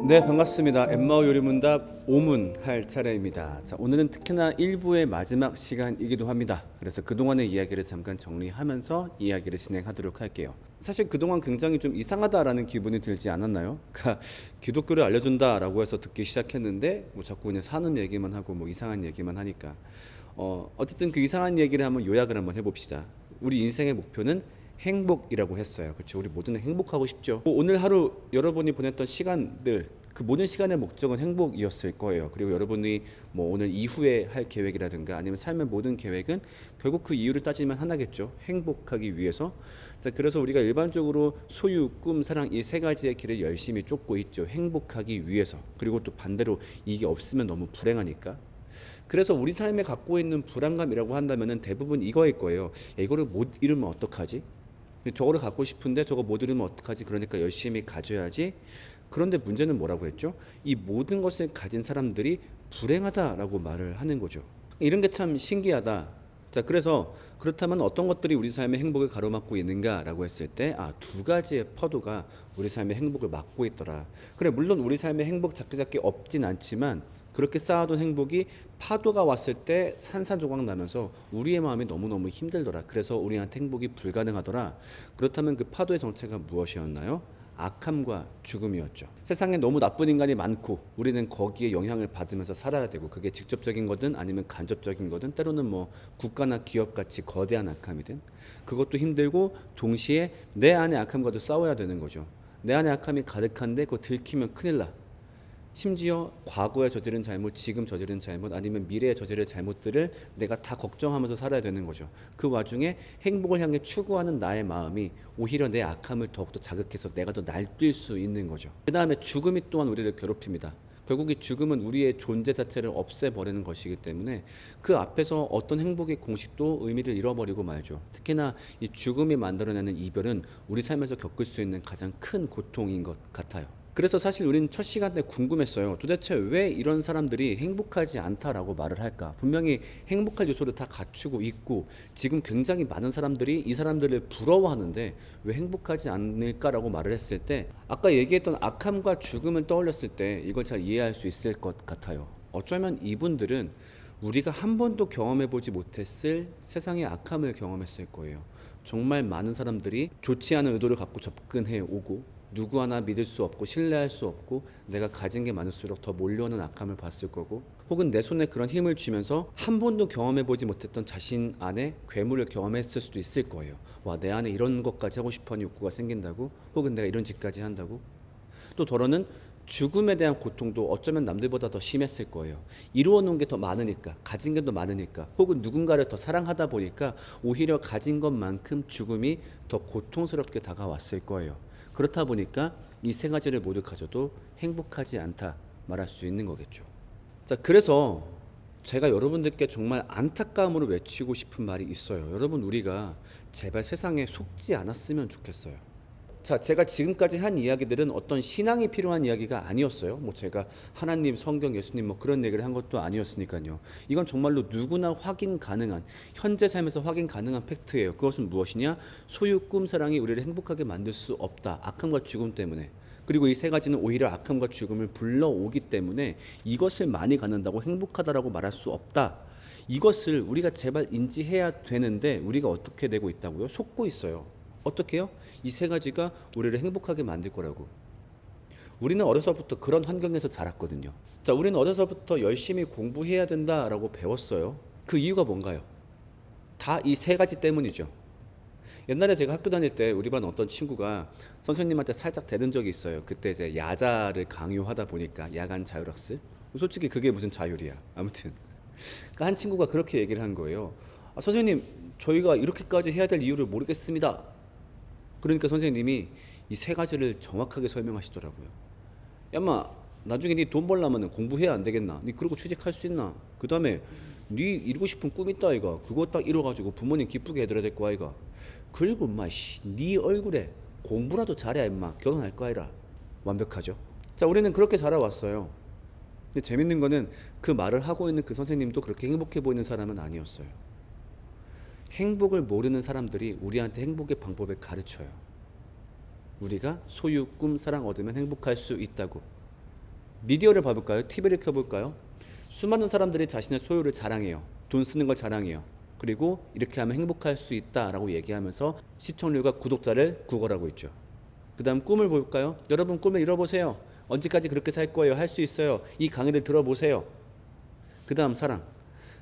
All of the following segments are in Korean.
네, 반갑습니다. 엠마오 요리문답 5문 할 차례입니다. 자, 오늘은 특히나 1부의 마지막 시간이기도 합니다. 그래서 그동안의 이야기를 잠깐 정리하면서 이야기를 진행하도록 할게요. 사실 그동안 굉장히 좀 이상하다라는 기분이 들지 않았나요? 그러니까 기독교를 알려준다라고 해서 듣기 시작했는데 뭐 자꾸 그냥 사는 얘기만 하고 뭐 이상한 얘기만 하니까 어쨌든 그 이상한 얘기를 한번 요약을 한번 해봅시다. 우리 인생의 목표는 행복이라고 했어요. 그렇죠? 우리 모두는 행복하고 싶죠. 뭐 오늘 하루 여러분이 보냈던 시간들, 그 모든 시간의 목적은 행복이었을 거예요. 그리고 여러분이 뭐 오늘 이후에 할 계획이라든가 아니면 삶의 모든 계획은 결국 그 이유를 따지면 하나겠죠. 행복하기 위해서. 자, 그래서 우리가 일반적으로 소유, 꿈, 사랑 이 세 가지의 길을 열심히 쫓고 있죠. 행복하기 위해서. 그리고 또 반대로 이게 없으면 너무 불행하니까. 그래서 우리 삶에 갖고 있는 불안감이라고 한다면은 대부분 이거일 거예요. 야, 이거를 못 이루면 어떡하지? 저거를 갖고 싶은데 저거 못 이루면 어떡하지? 그러니까 열심히 가져야지. 그런데 문제는 뭐라고 했죠? 이 모든 것을 가진 사람들이 불행하다라고 말을 하는 거죠. 이런 게 참 신기하다. 자, 그래서 그렇다면 어떤 것들이 우리 삶의 행복을 가로막고 있는가라고 했을 때, 두 가지의 퍼도가 우리 삶의 행복을 막고 있더라. 그래, 물론 우리 삶의 행복 작게 없진 않지만 그렇게 쌓아둔 행복이 파도가 왔을 때 산산조각 나면서 우리의 마음이 너무너무 힘들더라. 그래서 우리한테 행복이 불가능하더라. 그렇다면 그 파도의 정체가 무엇이었나요? 악함과 죽음이었죠. 세상에 너무 나쁜 인간이 많고 우리는 거기에 영향을 받으면서 살아야 되고, 그게 직접적인 거든 아니면 간접적인 거든, 때로는 뭐 국가나 기업같이 거대한 악함이든, 그것도 힘들고 동시에 내 안에 악함과도 싸워야 되는 거죠. 내 안에 악함이 가득한데 그거 들키면 큰일 나. 심지어 과거에 저지른 잘못, 지금 저지른 잘못, 아니면 미래에 저지를 잘못들을 내가 다 걱정하면서 살아야 되는 거죠. 그 와중에 행복을 향해 추구하는 나의 마음이 오히려 내 악함을 더욱더 자극해서 내가 더 날뛸 수 있는 거죠. 그 다음에 죽음이 또한 우리를 괴롭힙니다. 결국 이 죽음은 우리의 존재 자체를 없애버리는 것이기 때문에 그 앞에서 어떤 행복의 공식도 의미를 잃어버리고 말죠. 특히나 이 죽음이 만들어내는 이별은 우리 삶에서 겪을 수 있는 가장 큰 고통인 것 같아요. 그래서 사실 우리는 첫 시간 때 궁금했어요. 도대체 왜 이런 사람들이 행복하지 않다라고 말을 할까? 분명히 행복할 요소를 다 갖추고 있고 지금 굉장히 많은 사람들이 이 사람들을 부러워하는데 왜 행복하지 않을까라고 말을 했을 때, 아까 얘기했던 악함과 죽음을 떠올렸을 때 이걸 잘 이해할 수 있을 것 같아요. 어쩌면 이분들은 우리가 한 번도 경험해보지 못했을 세상의 악함을 경험했을 거예요. 정말 많은 사람들이 좋지 않은 의도를 갖고 접근해 오고, 누구 하나 믿을 수 없고 신뢰할 수 없고 내가 가진 게 많을수록 더 몰려오는 악함을 봤을 거고, 혹은 내 손에 그런 힘을 쥐면서 한 번도 경험해보지 못했던 자신 안에 괴물을 경험했을 수도 있을 거예요. 와, 내 안에 이런 것까지 하고 싶어하는 욕구가 생긴다고? 혹은 내가 이런 짓까지 한다고? 또 더러는 죽음에 대한 고통도 어쩌면 남들보다 더 심했을 거예요. 이루어 놓은 게 더 많으니까, 가진 게 더 많으니까, 혹은 누군가를 더 사랑하다 보니까 오히려 가진 것만큼 죽음이 더 고통스럽게 다가왔을 거예요. 그렇다 보니까 이 세 가지를 모두 가져도 행복하지 않다 말할 수 있는 거겠죠. 자, 그래서 제가 여러분들께 정말 안타까움으로 외치고 싶은 말이 있어요. 여러분, 우리가 제발 세상에 속지 않았으면 좋겠어요. 자, 제가 지금까지 한 이야기들은 어떤 신앙이 필요한 이야기가 아니었어요. 뭐 제가 하나님, 성경, 예수님 뭐 그런 얘기를 한 것도 아니었으니까요. 이건 정말로 누구나 확인 가능한, 현재 삶에서 확인 가능한 팩트예요. 그것은 무엇이냐? 소유, 꿈, 사랑이 우리를 행복하게 만들 수 없다. 악함과 죽음 때문에. 그리고 이 세 가지는 오히려 악함과 죽음을 불러오기 때문에 이것을 많이 갖는다고 행복하다라고 말할 수 없다. 이것을 우리가 제발 인지해야 되는데 우리가 어떻게 되고 있다고요? 속고 있어요. 어떻게요? 이 세 가지가 우리를 행복하게 만들 거라고. 우리는 어려서부터 그런 환경에서 자랐거든요. 자, 우리는 어려서부터 열심히 공부해야 된다라고 배웠어요. 그 이유가 뭔가요? 다 이 세 가지 때문이죠. 옛날에 제가 학교 다닐 때 우리 반 어떤 친구가 선생님한테 살짝 대든 적이 있어요. 그때 이제 야자를 강요하다 보니까, 야간 자율학습. 솔직히 그게 무슨 자율이야. 아무튼 그러니까 한 친구가 그렇게 얘기를 한 거예요. 선생님, 저희가 이렇게까지 해야 될 이유를 모르겠습니다. 그러니까 선생님이 이 세 가지를 정확하게 설명하시더라고요. 야마, 나중에 네 돈 벌려면 공부해야 안 되겠나? 네 그러고 취직할 수 있나? 그 다음에 네 이루고 싶은 꿈 있다 아이가. 그거 딱 이뤄가지고 부모님 기쁘게 해드려야 될 거 아이가. 그리고 인마 네 얼굴에 공부라도 잘해야 인마 결혼할 거 아이라. 완벽하죠? 자, 우리는 그렇게 자라왔어요. 근데 재밌는 거는 그 말을 하고 있는 그 선생님도 그렇게 행복해 보이는 사람은 아니었어요. 행복을 모르는 사람들이 우리한테 행복의 방법을 가르쳐요. 우리가 소유, 꿈, 사랑 얻으면 행복할 수 있다고. 미디어를 봐볼까요? TV를 켜볼까요? 수많은 사람들이 자신의 소유를 자랑해요. 돈 쓰는 걸 자랑해요. 그리고 이렇게 하면 행복할 수 있다라고 얘기하면서 시청률과 구독자를 구걸하고 있죠. 그 다음 꿈을 볼까요? 여러분 꿈을 이뤄보세요. 언제까지 그렇게 살 거예요? 할 수 있어요. 이 강의를 들어보세요. 그 다음 사랑.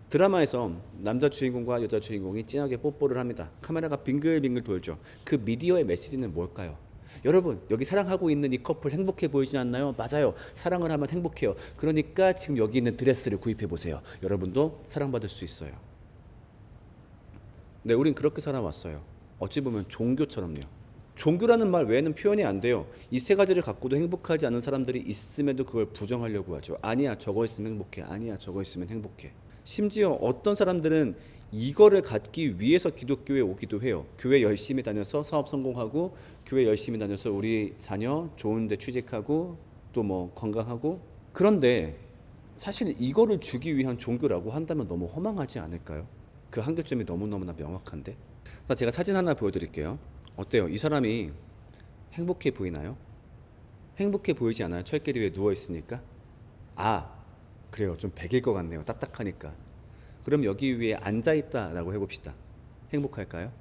드라마에서 남자 주인공과 여자 주인공이 진하게 뽀뽀를 합니다. 카메라가 빙글빙글 돌죠. 그 미디어의 메시지는 뭘까요? 여러분 여기 사랑하고 있는 이 커플 행복해 보이지 않나요? 맞아요. 사랑을 하면 행복해요. 그러니까 지금 여기 있는 드레스를 구입해 보세요. 여러분도 사랑받을 수 있어요. 네, 우린 그렇게 살아왔어요. 어찌 보면 종교처럼요. 종교라는 말 외에는 표현이 안 돼요. 이 세 가지를 갖고도 행복하지 않은 사람들이 있음에도 그걸 부정하려고 하죠. 아니야, 저거 있으면 행복해. 아니야, 저거 있으면 행복해. 심지어 어떤 사람들은 이거를 갖기 위해서 기독교에 오기도 해요. 교회 열심히 다녀서 사업 성공하고, 교회 열심히 다녀서 우리 자녀 좋은 데 취직하고, 또 뭐 건강하고. 그런데 사실 이거를 주기 위한 종교라고 한다면 너무 허망하지 않을까요? 그 한계점이 너무너무나 명확한데. 자, 제가 사진 하나 보여드릴게요. 어때요? 이 사람이 행복해 보이나요? 행복해 보이지 않아요? 철길 위에 누워있으니까. 아, 그래요. 좀 백일 것 같네요. 딱딱하니까. 그럼 여기 위에 앉아있다라고 해봅시다. 행복할까요?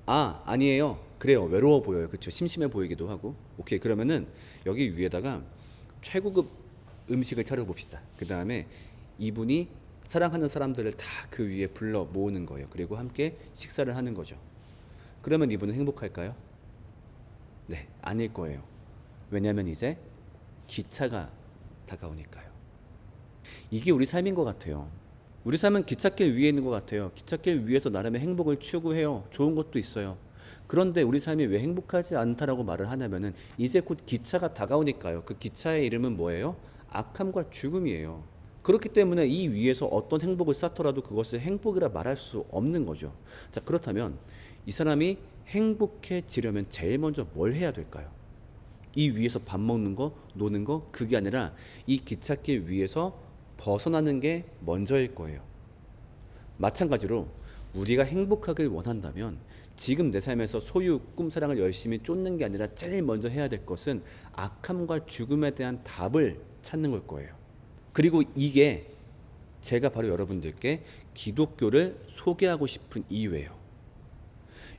아, 아니에요. 그래요. 외로워 보여요. 그렇죠. 심심해 보이기도 하고. 오케이. 그러면은 여기 위에다가 최고급 음식을 차려봅시다. 그 다음에 이분이 사랑하는 사람들을 다 그 위에 불러 모으는 거예요. 그리고 함께 식사를 하는 거죠. 그러면 이분은 행복할까요? 네, 아닐 거예요. 왜냐하면 이제 기차가 다가오니까요. 이게 우리 삶인 것 같아요. 우리 삶은 기찻길 위에 있는 것 같아요. 기찻길 위에서 나름의 행복을 추구해요. 좋은 것도 있어요. 그런데 우리 삶이 왜 행복하지 않다라고 말을 하냐면은 이제 곧 기차가 다가오니까요. 그 기차의 이름은 뭐예요? 악함과 죽음이에요. 그렇기 때문에 이 위에서 어떤 행복을 쌓더라도 그것을 행복이라 말할 수 없는 거죠. 자, 그렇다면 이 사람이 행복해지려면 제일 먼저 뭘 해야 될까요? 이 위에서 밥 먹는 거, 노는 거, 그게 아니라 이 기찻길 위에서 벗어나는 게 먼저일 거예요. 마찬가지로 우리가 행복하길 원한다면 지금 내 삶에서 소유, 꿈, 사랑을 열심히 쫓는 게 아니라 제일 먼저 해야 될 것은 악함과 죽음에 대한 답을 찾는 걸 거예요. 그리고 이게 제가 바로 여러분들께 기독교를 소개하고 싶은 이유예요.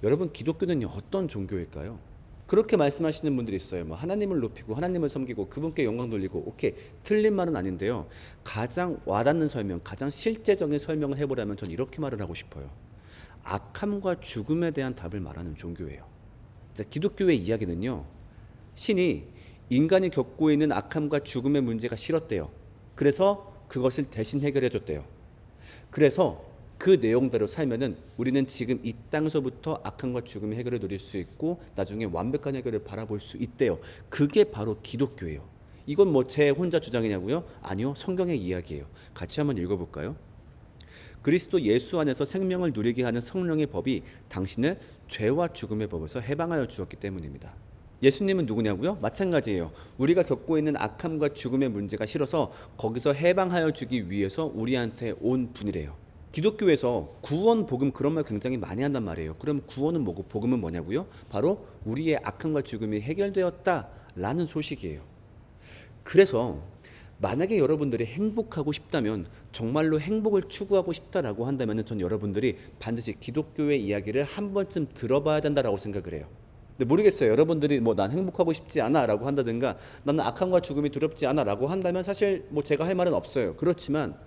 여러분, 기독교는 어떤 종교일까요? 그렇게 말씀하시는 분들이 있어요. 뭐 하나님을 높이고 하나님을 섬기고 그분께 영광 돌리고. 오케이, 틀린 말은 아닌데요. 가장 와닿는 설명, 가장 실제적인 설명을 해보라면 전 이렇게 말을 하고 싶어요. 악함과 죽음에 대한 답을 말하는 종교예요. 자, 기독교의 이야기는요, 신이 인간이 겪고 있는 악함과 죽음의 문제가 싫었대요. 그래서 그것을 대신 해결해 줬대요. 그래서 그 내용대로 살면은 우리는 지금 이 땅에서부터 악함과 죽음의 해결을 누릴 수 있고 나중에 완벽한 해결을 바라볼 수 있대요. 그게 바로 기독교예요. 이건 뭐 제 혼자 주장이냐고요? 아니요, 성경의 이야기예요. 같이 한번 읽어볼까요? 그리스도 예수 안에서 생명을 누리게 하는 성령의 법이 당신을 죄와 죽음의 법에서 해방하여 주었기 때문입니다. 예수님은 누구냐고요? 마찬가지예요. 우리가 겪고 있는 악함과 죽음의 문제가 싫어서 거기서 해방하여 주기 위해서 우리한테 온 분이래요. 기독교에서 구원, 복음 그런 말 굉장히 많이 한단 말이에요. 그럼 구원은 뭐고 복음은 뭐냐고요? 바로 우리의 악함과 죽음이 해결되었다라는 소식이에요. 그래서 만약에 여러분들이 행복하고 싶다면, 정말로 행복을 추구하고 싶다라고 한다면 전 여러분들이 반드시 기독교의 이야기를 한 번쯤 들어봐야 된다라고 생각을 해요. 근데 모르겠어요. 여러분들이 뭐 난 행복하고 싶지 않아 라고 한다든가 나는 악함과 죽음이 두렵지 않아 라고 한다면 사실 뭐 제가 할 말은 없어요. 그렇지만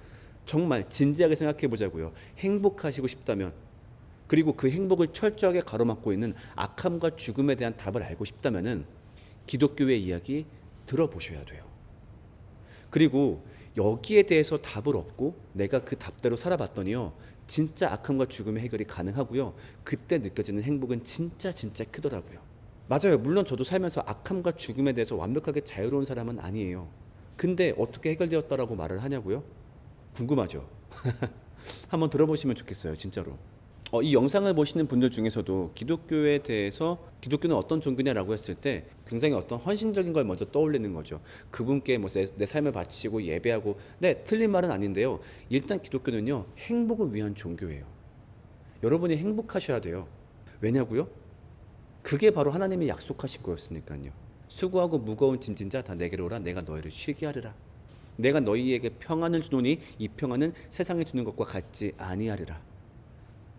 정말 진지하게 생각해 보자고요. 행복하시고 싶다면, 그리고 그 행복을 철저하게 가로막고 있는 악함과 죽음에 대한 답을 알고 싶다면은 기독교의 이야기 들어보셔야 돼요. 그리고 여기에 대해서 답을 얻고 내가 그 답대로 살아봤더니요, 진짜 악함과 죽음의 해결이 가능하고요, 그때 느껴지는 행복은 진짜 크더라고요. 맞아요. 물론 저도 살면서 악함과 죽음에 대해서 완벽하게 자유로운 사람은 아니에요. 근데 어떻게 해결되었다라고 말을 하냐고요? 궁금하죠? 한번 들어보시면 좋겠어요, 진짜로. 이 영상을 보시는 분들 중에서도 기독교에 대해서, 기독교는 어떤 종교냐라고 했을 때 굉장히 어떤 헌신적인 걸 먼저 떠올리는 거죠. 그분께 뭐 내 삶을 바치고 예배하고. 네, 틀린 말은 아닌데요. 일단 기독교는요, 행복을 위한 종교예요. 여러분이 행복하셔야 돼요. 왜냐고요? 그게 바로 하나님이 약속하신 거였으니까요. 수고하고 무거운 짐진 자 다 내게로 오라. 내가 너희를 쉬게 하리라. 내가 너희에게 평안을 주노니 이 평안은 세상에 주는 것과 같지 아니하리라.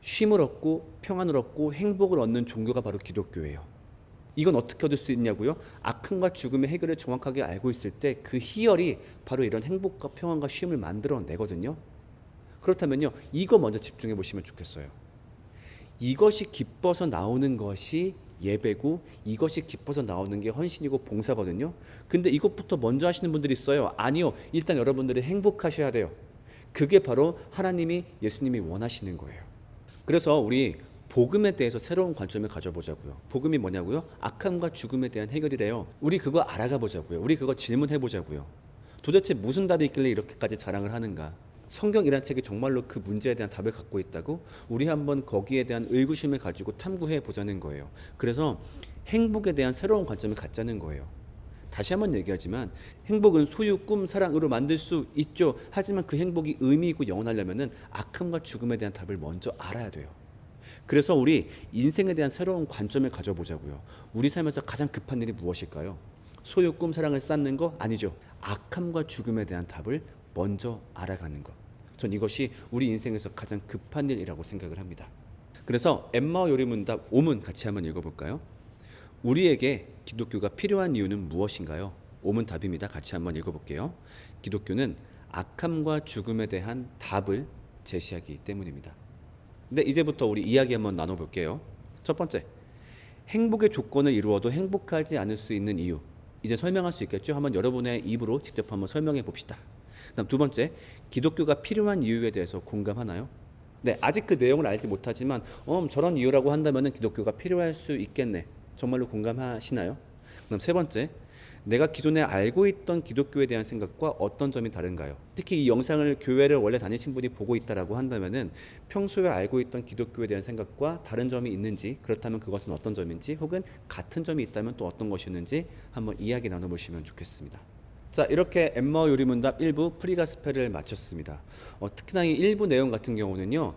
쉼을 얻고 평안을 얻고 행복을 얻는 종교가 바로 기독교예요. 이건 어떻게 얻을 수 있냐고요? 악함과 죽음의 해결을 정확하게 알고 있을 때 그 희열이 바로 이런 행복과 평안과 쉼을 만들어내거든요. 그렇다면요, 이거 먼저 집중해 보시면 좋겠어요. 이것이 기뻐서 나오는 것이 예배고, 이것이 기뻐서 나오는 게 헌신이고 봉사거든요. 근데 이것부터 먼저 하시는 분들이 있어요. 아니요, 일단 여러분들이 행복하셔야 돼요. 그게 바로 하나님이, 예수님이 원하시는 거예요. 그래서 우리 복음에 대해서 새로운 관점을 가져보자고요. 복음이 뭐냐고요? 악함과 죽음에 대한 해결이래요. 우리 그거 알아가 보자고요. 우리 그거 질문해 보자고요. 도대체 무슨 답이 있길래 이렇게까지 자랑을 하는가? 성경이란 책이 정말로 그 문제에 대한 답을 갖고 있다고? 우리 한번 거기에 대한 의구심을 가지고 탐구해 보자는 거예요. 그래서 행복에 대한 새로운 관점을 갖자는 거예요. 다시 한번 얘기하지만 행복은 소유, 꿈, 사랑으로 만들 수 있죠. 하지만 그 행복이 의미 있고 영원하려면 악함과 죽음에 대한 답을 먼저 알아야 돼요. 그래서 우리 인생에 대한 새로운 관점을 가져보자고요. 우리 삶에서 가장 급한 일이 무엇일까요? 소유, 꿈, 사랑을 쌓는 거? 아니죠. 악함과 죽음에 대한 답을 먼저 알아가는 것. 전 이것이 우리 인생에서 가장 급한 일이라고 생각을 합니다. 그래서 엠마오 요리문답 5문 같이 한번 읽어볼까요? 우리에게 기독교가 필요한 이유는 무엇인가요? 5문 답입니다. 같이 한번 읽어볼게요. 기독교는 악함과 죽음에 대한 답을 제시하기 때문입니다. 근데 이제부터 우리 이야기 한번 나눠볼게요. 첫 번째, 행복의 조건을 이루어도 행복하지 않을 수 있는 이유. 이제 설명할 수 있겠죠? 한번 여러분의 입으로 직접 한번 설명해 봅시다. 그다음 두 번째, 기독교가 필요한 이유에 대해서 공감하나요? 네, 아직 그 내용을 알지 못하지만 저런 이유라고 한다면 기독교가 필요할 수 있겠네. 정말로 공감하시나요? 그럼 세 번째, 내가 기존에 알고 있던 기독교에 대한 생각과 어떤 점이 다른가요? 특히 이 영상을 교회를 원래 다니신 분이 보고 있다라고 한다면은 평소에 알고 있던 기독교에 대한 생각과 다른 점이 있는지, 그렇다면 그것은 어떤 점인지, 혹은 같은 점이 있다면 또 어떤 것이었는지 한번 이야기 나눠보시면 좋겠습니다. 자, 이렇게 엠마오 요리문답 1부 프리가스펠을 마쳤습니다. 특히나 이 1부 내용 같은 경우는요,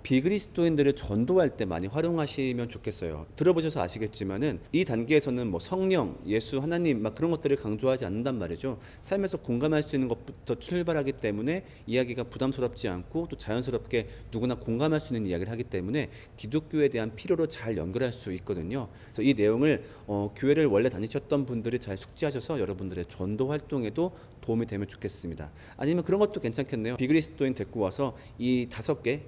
비그리스도인들을 전도할 때 많이 활용하시면 좋겠어요. 들어보셔서 아시겠지만은 이 단계에서는 뭐 성령, 예수, 하나님 막 그런 것들을 강조하지 않는단 말이죠. 삶에서 공감할 수 있는 것부터 출발하기 때문에 이야기가 부담스럽지 않고 또 자연스럽게 누구나 공감할 수 있는 이야기를 하기 때문에 기독교에 대한 필요로 잘 연결할 수 있거든요. 그래서 이 내용을 교회를 원래 다니셨던 분들이 잘 숙지하셔서 여러분들의 전도 활동에도 도움이 되면 좋겠습니다. 아니면 그런 것도 괜찮겠네요. 비그리스도인 데리고 와서 이 5개,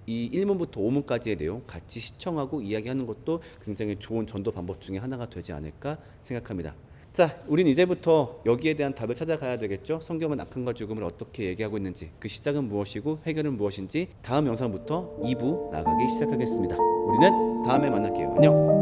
이 1문부터 5문까지의 내용 같이 시청하고 이야기하는 것도 굉장히 좋은 전도 방법 중에 하나가 되지 않을까 생각합니다. 자, 우린 이제부터 여기에 대한 답을 찾아가야 되겠죠. 성경은 악함과 죽음을 어떻게 얘기하고 있는지, 그 시작은 무엇이고 해결은 무엇인지 다음 영상부터 2부 나가기 시작하겠습니다. 우리는 다음에 만날게요. 안녕.